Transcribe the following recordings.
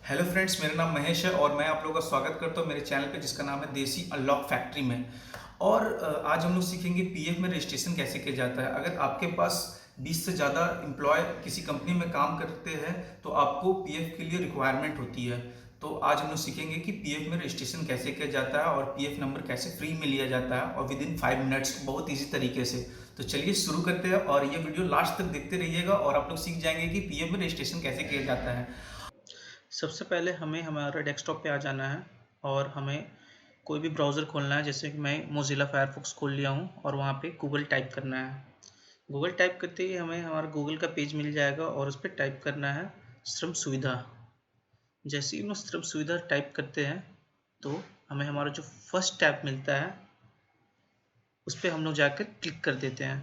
Hello friends, मेरा नाम महेश है और मैं आप लोगों का स्वागत करता हूँ मेरे चैनल पे जिसका नाम है देसी अनलॉक फैक्ट्री में। और आज हम लोग सीखेंगे पीएफ में रजिस्ट्रेशन कैसे किया जाता है। अगर आपके पास 20 से ज़्यादा एम्प्लॉय किसी कंपनी में काम करते हैं तो आपको पीएफ के लिए रिक्वायरमेंट होती है। तो आज हम लोग सीखेंगे कि पीएफ में रजिस्ट्रेशन कैसे किया जाता है और पीएफ नंबर कैसे फ्री में लिया जाता है और विद इन 5 मिनट्स, बहुत ईजी तरीके से। तो चलिए शुरू करते हैं और ये वीडियो लास्ट तक देखते रहिएगा और आप लोग सीख जाएंगे कि पीएफ में रजिस्ट्रेशन कैसे किया जाता है। सबसे पहले हमें हमारा डेस्कटॉप पे आ जाना है और हमें कोई भी ब्राउज़र खोलना है। जैसे कि मैं मोज़िला फायरफॉक्स खोल लिया हूँ और वहाँ पे गूगल टाइप करना है। गूगल टाइप करते ही हमें हमारा गूगल का पेज मिल जाएगा और उस पर टाइप करना है श्रम सुविधा। जैसे ही हम श्रम सुविधा टाइप करते हैं तो हमें हमारा जो फर्स्ट टैब मिलता है उस पर हम लोग जाकर क्लिक कर देते हैं।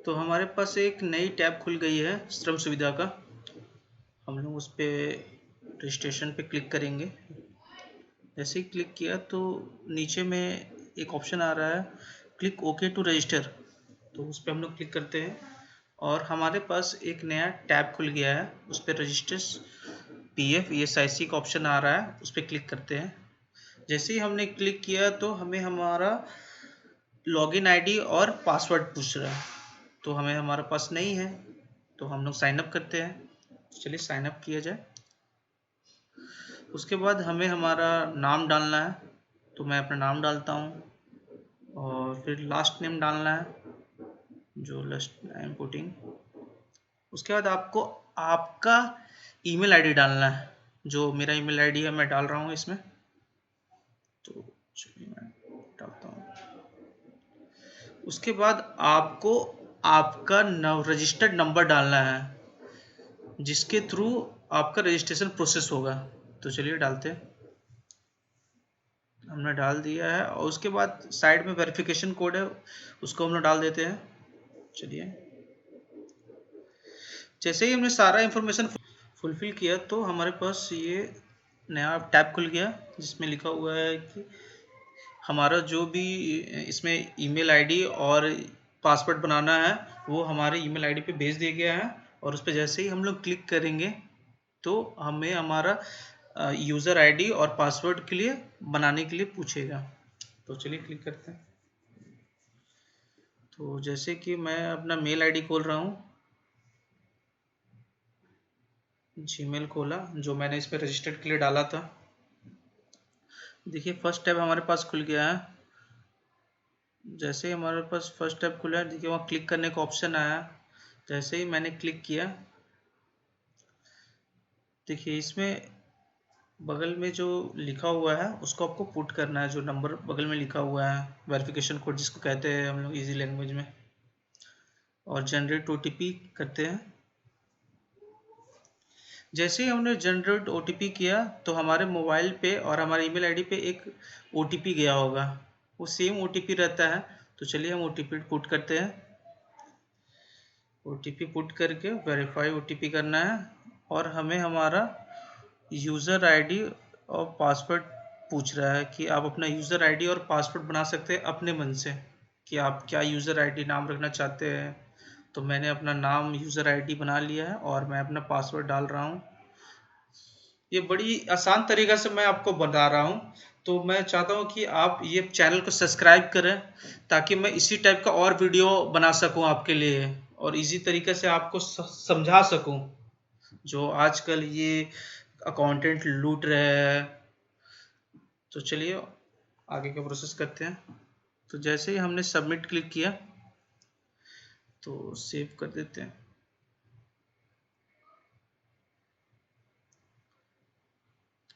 तो हमारे पास एक नई टैब खुल गई है श्रम सुविधा का। हम लोग उस पर रजिस्ट्रेशन पे क्लिक करेंगे। जैसे ही क्लिक किया तो नीचे में एक ऑप्शन आ रहा है क्लिक ओके टू रजिस्टर। तो उस पर हम लोग क्लिक करते हैं और हमारे पास एक नया टैब खुल गया है। उस पर रजिस्टर्स पीएफ ईएसआईसी का ऑप्शन आ रहा है, उस पर क्लिक करते हैं। जैसे ही हमने क्लिक किया तो हमें हमारा लॉगिन आईडी और पासवर्ड पूछ रहा है। तो हमें हमारे पास नहीं है तो हम लोग साइन अप करते हैं। चलिए साइन अप किया जाए। उसके बाद हमें हमारा नाम डालना है। तो मैं अपना नाम डालता हूँ और फिर लास्ट नेम डालना है जो लास्ट आई एम पुटिंग। उसके बाद आपको आपका ईमेल आईडी डालना है। जो मेरा ईमेल आईडी है मैं डाल रहा हूँ इसमें। तो चलिए मैं डालता हूँ। उसके बाद आपको आपका रजिस्टर्ड नंबर डालना है जिसके थ्रू आपका रजिस्ट्रेशन प्रोसेस होगा। तो चलिए डालते हैं। हमने डाल दिया है और उसके बाद साइड में वेरिफिकेशन कोड है, उसको हम लोग डाल देते हैं। चलिए जैसे ही हमने सारा इंफॉर्मेशन फुलफिल किया तो हमारे पास ये नया टैब खुल गया जिसमें लिखा हुआ है कि हमारा जो भी इसमें ईमेल आईडी और पासवर्ड बनाना है वो हमारे ईमेल आईडी पे भेज दिया गया है। और उस पर जैसे ही हम लोग क्लिक करेंगे तो हमें हमारा यूज़र आईडी और पासवर्ड के लिए बनाने के लिए पूछेगा। तो चलिए क्लिक करते हैं। तो जैसे कि मैं अपना मेल आईडी खोल रहा हूँ, जीमेल खोला जो मैंने इस पर रजिस्टर्ड के लिए डाला था। देखिए फर्स्ट टैब हमारे पास खुल गया है। जैसे ही हमारे पास फर्स्ट टैब खुला है देखिए वहाँ क्लिक करने का ऑप्शन आया। जैसे ही मैंने क्लिक किया देखिए इसमें बगल में जो लिखा हुआ है उसको आपको पुट करना है। जो नंबर बगल में लिखा हुआ है वेरिफिकेशन कोड जिसको कहते हैं हम लोग इजी लैंग्वेज में, और जनरेट ओटीपी करते हैं। जैसे ही हमने जनरेट ओटीपी किया तो हमारे मोबाइल पे और हमारे ईमेल आईडी पे एक ओटीपी गया होगा, वो सेम ओटीपी रहता है। तो चलिए हम ओटीपी पुट करते हैं। ओटीपी पुट करके वेरीफाई ओटीपी करना है और हमें हमारा यूज़र आईडी और पासवर्ड पूछ रहा है कि आप अपना यूज़र आईडी और पासवर्ड बना सकते हैं अपने मन से कि आप क्या यूज़र आईडी नाम रखना चाहते हैं। तो मैंने अपना नाम यूज़र आईडी बना लिया है और मैं अपना पासवर्ड डाल रहा हूँ। ये बड़ी आसान तरीका से मैं आपको बता रहा हूँ। तो मैं चाहता हूँ कि आप ये चैनल को सब्सक्राइब करें ताकि मैं इसी टाइप का और वीडियो बना सकूँ आपके लिए और इजी तरीके से आपको समझा सकूँ जो आजकल ये अकाउंटेंट लूट रहे हैं। तो चलिए आगे का प्रोसेस करते हैं। तो जैसे ही हमने सबमिट क्लिक किया तो सेव कर देते हैं।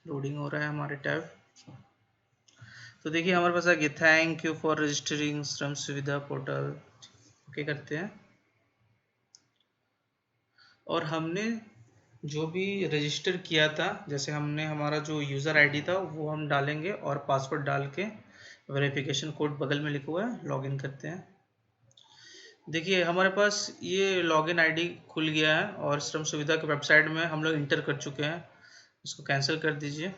लोडिंग हो रहा है हमारे टैब। तो देखिए हमारे पास आ गया थैंक यू फॉर रजिस्टरिंग श्रम सुविधा पोर्टल। ओके करते हैं। और हमने जो भी रजिस्टर किया था जैसे हमने हमारा जो यूज़र आईडी था वो हम डालेंगे और पासवर्ड डाल के वेरिफिकेशन कोड बगल में लिखा हुआ है लॉगिन करते हैं। देखिए हमारे पास ये लॉगिन आईडी खुल गया है और श्रम सुविधा के वेबसाइट में हम लोग इंटर कर चुके हैं। इसको कैंसिल कर दीजिए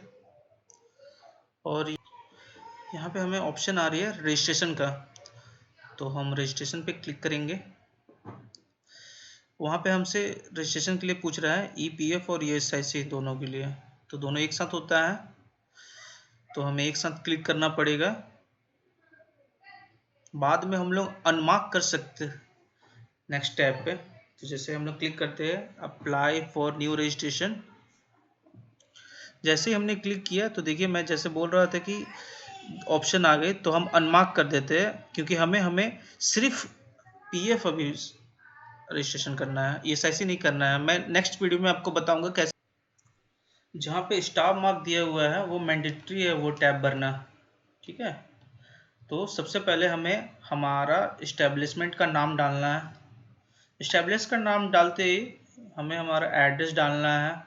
और यहाँ पे हमें ऑप्शन आ रही है रजिस्ट्रेशन का। तो हम रजिस्ट्रेशन पे क्लिक करेंगे। वहाँ पे हमसे रजिस्ट्रेशन के लिए पूछ रहा है EPF और ESIC दोनों के लिए, तो दोनों एक साथ होता है, तो हमें एक साथ क्लिक करना पड़ेगा। बाद में हम लोग अनमार्क कर सकते हैं नेक्स्ट टैब पे। तो जैसे हम लोग क्लिक करते हैं अप्लाई फॉर न्यू रजिस्ट्रेशन, जैसे ही हमने क्लिक किया तो देखिए मैं जैसे बोल रहा था कि ऑप्शन आ गए, तो हम अनमार्क कर देते हैं क्योंकि हमें सिर्फ PF अभी रजिस्ट्रेशन करना है, ESIC नहीं करना है। मैं नेक्स्ट वीडियो में आपको बताऊंगा कैसे। जहाँ पे स्टाफ मार्क दिया हुआ है वो मैंडेटरी है वो टैब भरना, ठीक है। तो सबसे पहले हमें हमारा इस्टेब्लिशमेंट का नाम डालना है। इस्टेब्लिश का नाम डालते ही हमें हमारा एड्रेस डालना है,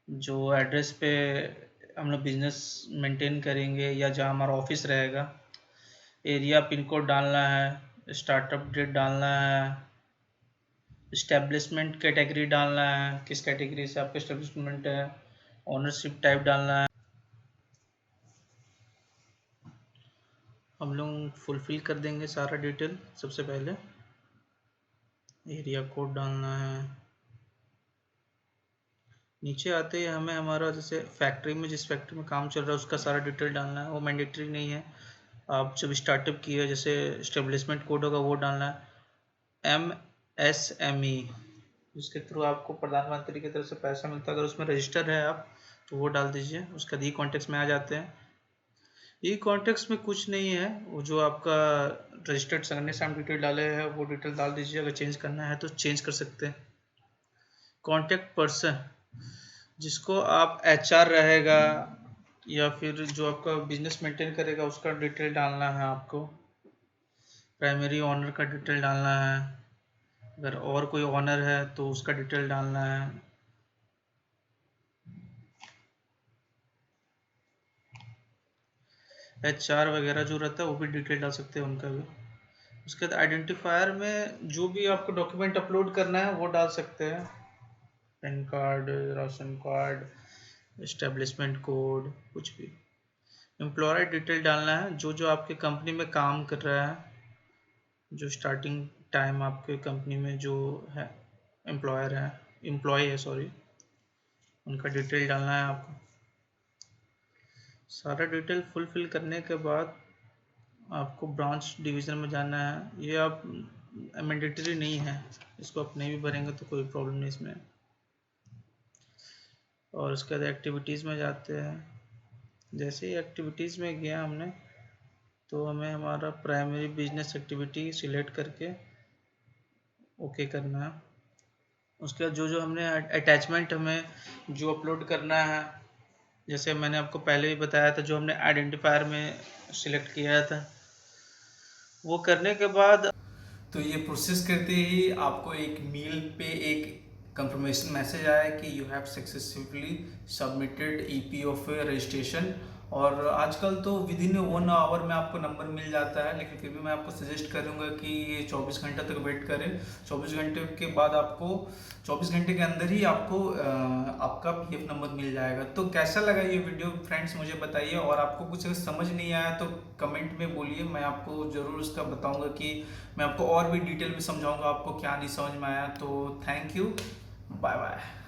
जो एड्रेस पे हम लोग बिजनेस मेंटेन करेंगे या जहाँ हमारा ऑफिस रहेगा। एरिया पिन कोड डालना है, स्टार्टअप डेट डालना है, इस्टेब्लिशमेंट कैटेगरी डालना है, किस कैटेगरी से आपका इस्टेब्लिशमेंट है, ओनरशिप टाइप डालना है। हम लोग फुलफिल कर देंगे सारा डिटेल। सबसे पहले एरिया कोड डालना है। नीचे आते ही हमें हमारा जैसे फैक्ट्री में जिस फैक्ट्री में काम चल रहा है उसका सारा डिटेल डालना है, वो मैंडेटरी नहीं है। आप जब स्टार्टअप किए जैसे इस्टेब्लिशमेंट कोड होगा वो डालना है। MSME जिसके थ्रू आपको प्रधानमंत्री की तरफ से पैसा मिलता है, अगर उसमें रजिस्टर है आप तो वो डाल दीजिए। उसका ई कॉन्टेक्स्ट में आ जाते हैं। ई कॉन्टेक्स्ट में कुछ नहीं है, वो जो आपका रजिस्टर्ड संगठन से हम डिटेल डाले हैं वो डिटेल डाल दीजिए। अगर चेंज करना है तो चेंज कर सकते हैं। कॉन्टैक्ट पर्सन जिसको आप HR रहेगा या फिर जो आपका बिजनेस मेंटेन करेगा उसका डिटेल डालना है आपको। प्राइमरी ओनर का डिटेल डालना है, अगर और कोई ओनर है तो उसका डिटेल डालना है। HR वगैरह जो रहता है वो भी डिटेल डाल सकते हैं उनका भी। उसके बाद आइडेंटिफायर में जो भी आपको डॉक्यूमेंट अपलोड करना है वो डाल सकते हैं, pan card, ration card, establishment code, कुछ भी। एम्प्लॉयर डिटेल डालना है, जो जो आपके कंपनी में काम कर रहा है, जो स्टार्टिंग टाइम आपके कंपनी में जो है एम्प्लॉय है सॉरी, उनका डिटेल डालना है आपको। सारा डिटेल फुलफिल करने के बाद आपको ब्रांच डिवीज़न में जाना है। ये आप मैंडेटरी नहीं है, इसको आप नहीं भी भरेंगे तो कोई प्रॉब्लम नहीं इसमें। और उसके बाद एक्टिविटीज़ में जाते हैं। जैसे ही एक्टिविटीज़ में गया हमने तो हमें हमारा प्राइमरी बिजनेस एक्टिविटी सिलेक्ट करके ओके करना है। उसके बाद जो जो हमने अटैचमेंट हमें जो अपलोड करना है, जैसे मैंने आपको पहले भी बताया था जो हमने आइडेंटिफायर में सिलेक्ट किया था, वो करने के बाद तो ये प्रोसेस करते ही आपको एक मेल पे एक कंफर्मेशन मैसेज आया कि you have successfully submitted EPF registration. और आजकल तो विद इन 1 आवर में आपको नंबर मिल जाता है, लेकिन फिर भी मैं आपको सजेस्ट करूंगा कि ये 24 घंटे तक वेट करें। 24 घंटे के बाद आपको 24 घंटे के अंदर ही आपको आपका PF नंबर मिल जाएगा। तो कैसा लगा ये वीडियो फ्रेंड्स मुझे बताइए, और आपको कुछ अगर समझ नहीं आया तो कमेंट में बोलिए, मैं आपको ज़रूर उसका बताऊंगा कि मैं आपको और भी डिटेल में समझाऊंगा आपको क्या नहीं समझ में आया। तो थैंक यू, बाय बाय।